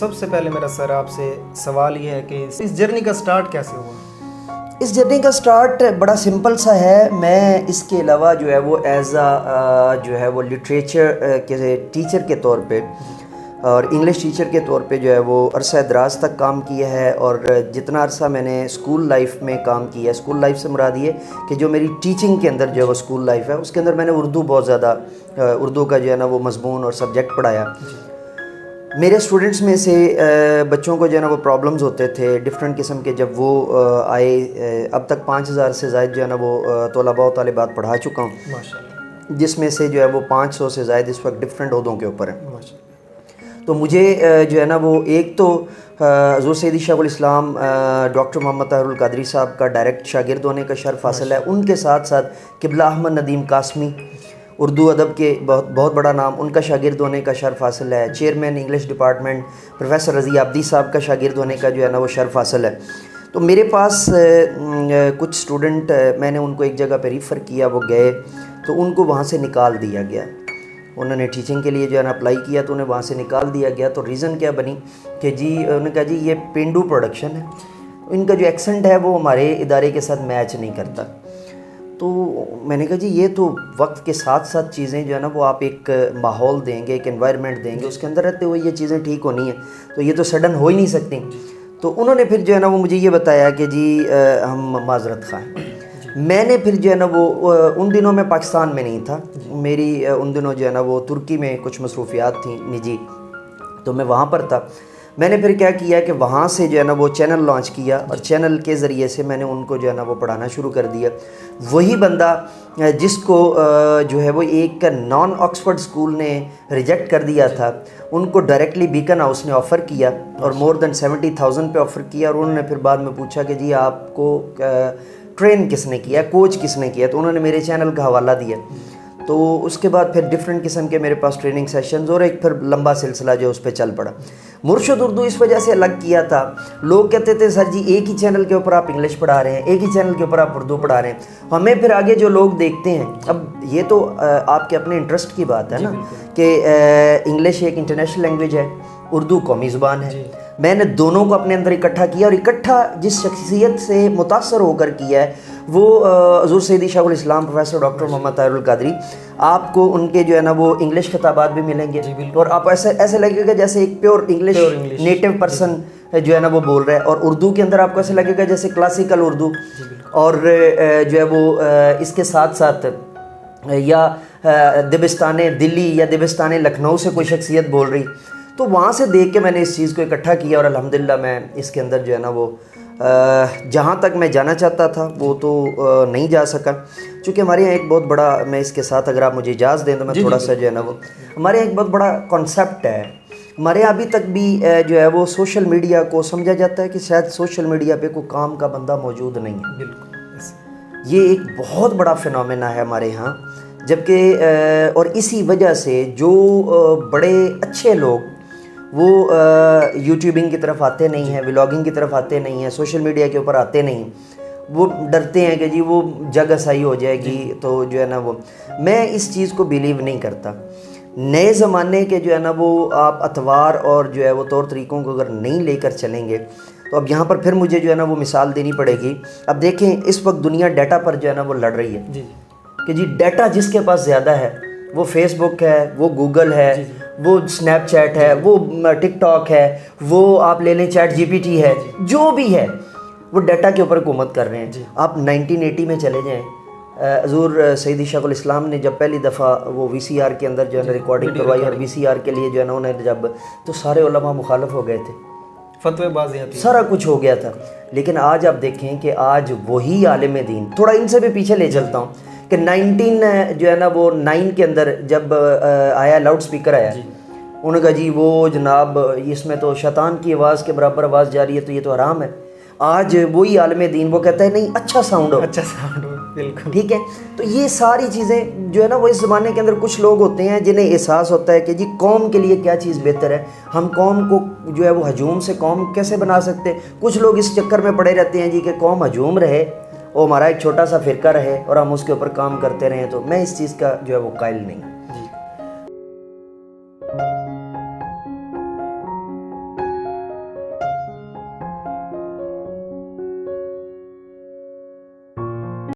سب سے پہلے میرا سر آپ سے سوال یہ ہے کہ اس جرنی کا سٹارٹ کیسے ہوا؟ اس جرنی کا سٹارٹ بڑا سمپل سا ہے. میں اس کے علاوہ جو ہے وہ ایز جو ہے وہ لٹریچر کے ٹیچر کے طور پہ اور انگلش ٹیچر کے طور پہ جو ہے وہ عرصہ دراز تک کام کیا ہے. اور جتنا عرصہ میں نے اسکول لائف میں کام کیا ہے, اسکول لائف سے مراد یہ کہ جو میری ٹیچنگ کے اندر جو ہے وہ اسکول لائف ہے, اس کے اندر میں نے اردو بہت زیادہ اردو کا جو ہے نا وہ مضمون اور سبجیکٹ پڑھایا. میرے اسٹوڈنٹس میں سے بچوں کو جو ہے نا وہ پرابلمز ہوتے تھے ڈفرینٹ قسم کے. جب وہ آئے, اب تک 5000 سے زائد جو ہے نا وہ طلباء و طالبات پڑھا چکا ہوں, ماشاءاللہ, جس میں سے جو ہے وہ 500 سے زائد اس وقت ڈفرینٹ عہدوں کے اوپر ہیں. ماشاءاللہ. تو مجھے جو ہے نا وہ ایک تو حضور سیدی شیخ الاسلام ڈاکٹر محمد طاہر القادری صاحب کا ڈائریکٹ شاگرد ہونے کا شرف حاصل ہے. ان کے ساتھ ساتھ قبلہ احمد ندیم قاسمی, اردو ادب کے بہت بڑا نام, ان کا شاگرد ہونے کا شرف حاصل ہے. چیئرمین انگلش ڈپارٹمنٹ پروفیسر رضی عابدی صاحب کا شاگرد ہونے کا جو ہے نا وہ شرف حاصل ہے. تو میرے پاس کچھ اسٹوڈنٹ, میں نے ان کو ایک جگہ پہ ریفر کیا, وہ گئے تو ان کو وہاں سے نکال دیا گیا. انہوں نے ٹیچنگ کے لیے جو ہے نا اپلائی کیا تو انہیں وہاں سے نکال دیا گیا. تو ریزن کیا بنی کہ جی انہوں نے کہا جی یہ پینڈو پروڈکشن ہے, ان کا جو ایکسنٹ ہے وہ ہمارے ادارے کے ساتھ میچ نہیں کرتا. تو میں نے کہا جی یہ تو وقت کے ساتھ ساتھ چیزیں جو ہے نا وہ آپ ایک ماحول دیں گے, ایک انوائرمنٹ دیں گے, اس کے اندر رہتے ہوئے یہ چیزیں ٹھیک ہونی ہیں, تو یہ تو سڈن ہو ہی نہیں سکتی. تو انہوں نے پھر جو ہے نا وہ مجھے یہ بتایا کہ جی ہم معذرت خواہ ہیں. میں نے پھر جو ہے نا وہ ان دنوں میں پاکستان میں نہیں تھا, میری ان دنوں جو ہے نا وہ ترکی میں کچھ مصروفیات تھیں نجی, تو میں وہاں پر تھا. میں نے پھر کیا کیا کہ وہاں سے جو ہے نا وہ چینل لانچ کیا, اور چینل کے ذریعے سے میں نے ان کو جو ہے نا وہ پڑھانا شروع کر دیا. وہی بندہ جس کو جو ہے وہ ایک نان آکسفورڈ اسکول نے ریجیکٹ کر دیا تھا, ان کو ڈائریکٹلی بیکن ہاؤس نے آفر کیا, اور مور دین 70,000 پہ آفر کیا. اور انہوں نے پھر بعد میں پوچھا کہ جی آپ کو ٹرین کس نے کیا, کوچ کس نے کیا, تو انہوں نے میرے چینل کا حوالہ دیا. تو اس کے بعد پھر ڈفرینٹ قسم کے میرے پاس ٹریننگ سیشنز, اور ایک پھر لمبا سلسلہ جو اس پہ چل پڑا. مرشد اردو اس وجہ سے الگ کیا تھا, لوگ کہتے تھے سر جی ایک ہی چینل کے اوپر آپ انگلش پڑھا رہے ہیں, ایک ہی چینل کے اوپر آپ اردو پڑھا رہے ہیں. ہمیں پھر آگے جو لوگ دیکھتے ہیں, اب یہ تو آپ کے اپنے انٹرسٹ کی بات ہے نا کہ انگلش ایک انٹرنیشنل لینگویج ہے, اردو قومی زبان ہے. میں نے دونوں کو اپنے اندر اکٹھا کیا, اور اکٹھا جس شخصیت سے متاثر ہو کر کیا ہے وہ حضور سیدی شیخ الاسلام پروفیسر ڈاکٹر محمد طاہر القادری. آپ کو ان کے جو ہے نا وہ انگلش خطابات بھی ملیں گے, اور آپ ایسے لگے گا جیسے ایک پیور انگلش نیٹو پرسن جو ہے نا وہ بول رہا ہے. اور اردو کے اندر آپ کو ایسے لگے گا جیسے کلاسیکل اردو, اور جو ہے وہ اس کے ساتھ ساتھ یا دبستان دلی یا دبستان لکھنؤ سے کوئی شخصیت بول رہی. تو وہاں سے دیکھ کے میں نے اس چیز کو اکٹھا کیا, اور الحمدللہ میں اس کے اندر جو ہے نا وہ جہاں تک میں جانا چاہتا تھا وہ تو نہیں جا سکا, چونکہ ہمارے یہاں ایک بہت بڑا, میں اس کے ساتھ اگر آپ مجھے اجازت دیں تو میں تھوڑا سا جو ہے نا وہ, ہمارے یہاں ایک بہت بڑا کانسیپٹ ہے. ہمارے یہاں ابھی تک بھی جو ہے وہ سوشل میڈیا کو سمجھا جاتا ہے کہ شاید سوشل میڈیا پہ کوئی کام کا بندہ موجود نہیں ہے. بالکل, یہ ایک بہت بڑا فینومینا ہے ہمارے یہاں. جبکہ اور اسی وجہ سے جو بڑے اچھے لوگ وہ یوٹیوبنگ کی طرف آتے نہیں ہیں, ولاگنگ کی طرف آتے نہیں ہیں, سوشل میڈیا کے اوپر آتے نہیں, وہ ڈرتے ہیں کہ جی وہ جگ اسائی ہو جائے گی. تو جو ہے نا وہ میں اس چیز کو بیلیو نہیں کرتا. نئے زمانے کے جو ہے نا وہ آپ اطوار اور جو ہے وہ طور طریقوں کو اگر نہیں لے کر چلیں گے تو اب یہاں پر پھر مجھے جو ہے نا وہ مثال دینی پڑے گی. اب دیکھیں اس وقت دنیا ڈیٹا پر جو ہے نا وہ لڑ رہی ہے کہ جی ڈیٹا جس کے پاس زیادہ ہے وہ فیس بک ہے, وہ گوگل ہے, وہ اسنیپ چیٹ ہے, وہ ٹک ٹاک ہے, وہ آپ لے لیں چیٹ جی پی ٹی ہے, جو بھی ہے وہ ڈیٹا کے اوپر حکومت کر رہے ہیں. آپ 1980 میں چلے جائیں, حضور سیدی شیخ الاسلام نے جب پہلی دفعہ وہ وی سی آر کے اندر جو ہے نا ریکارڈنگ کروائی, اور وی سی آر کے لیے جو ہے نا انہیں جب, تو سارے علماء مخالف ہو گئے تھے, فتوی بازی سارا کچھ ہو گیا تھا. لیکن آج آپ دیکھیں کہ آج وہی عالم دین, تھوڑا ان سے بھی پیچھے لے چلتا ہوں کہ 19 جو ہے نا وہ 9 کے اندر جب آیا لاؤڈ سپیکر آیا, انہوں نے کہا جی وہ جناب اس میں تو شیطان کی آواز کے برابر آواز جا رہی ہے, تو یہ تو حرام ہے. آج وہی عالم دین وہ کہتا ہے نہیں اچھا ساؤنڈ ہو, بالکل ٹھیک ہے. تو یہ ساری چیزیں جو ہے نا وہ اس زمانے کے اندر کچھ لوگ ہوتے ہیں جنہیں احساس ہوتا ہے کہ جی قوم کے لیے کیا چیز بہتر ہے, ہم قوم کو جو ہے وہ ہجوم سے قوم کیسے بنا سکتے ہیں. کچھ لوگ اس چکر میں پڑے رہتے ہیں جی کہ قوم ہجوم رہے, وہ ہمارا ایک چھوٹا سا فرقہ رہے اور ہم اس کے اوپر کام کرتے رہیں. تو میں اس چیز کا جو ہے وہ قائل نہیں.